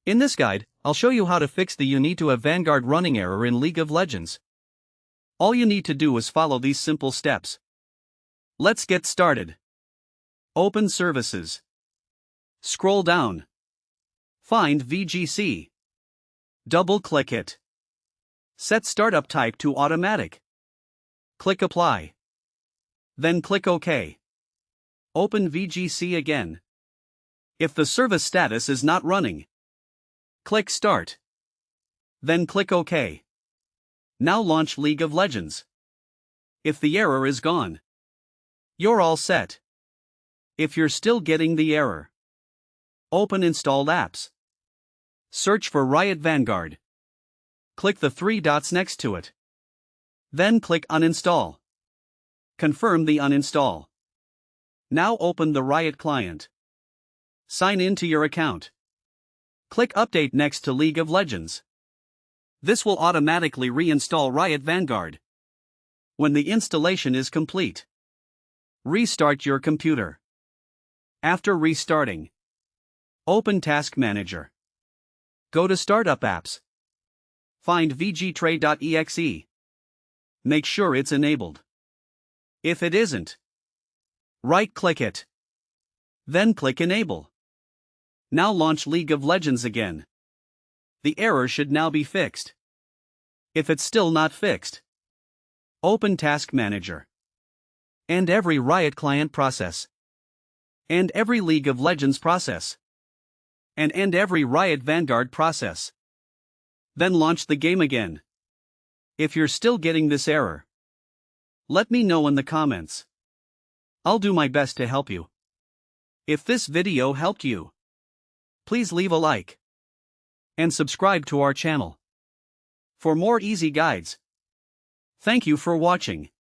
In this guide, I'll show you how to fix the "You need to have Vanguard running" error in League of Legends. All you need to do is follow these simple steps. Let's get started. Open Services. Scroll down. Find VGC. Double-click it. Set Startup Type to Automatic. Click Apply. Then click OK. Open VGC again. If the service status is not running, click Start. Then click OK. Now launch League of Legends. If the error is gone, you're all set. If you're still getting the error, open Installed Apps. Search for Riot Vanguard. Click the three dots next to it. Then click Uninstall. Confirm the uninstall. Now open the Riot client. Sign in to your account. Click Update next to League of Legends. This will automatically reinstall Riot Vanguard. When the installation is complete, restart your computer. After restarting, open Task Manager. Go to Startup Apps. Find vgtray.exe. Make sure it's enabled. If it isn't, right-click it. Then click Enable. Now launch League of Legends again. The error should now be fixed. If it's still not fixed, open Task Manager. And every Riot client process. And every League of Legends process. And end every Riot Vanguard process. Then launch the game again. If you're still getting this error, let me know in the comments. I'll do my best to help you. If this video helped you, please leave a like and subscribe to our channel for more easy guides. Thank you for watching.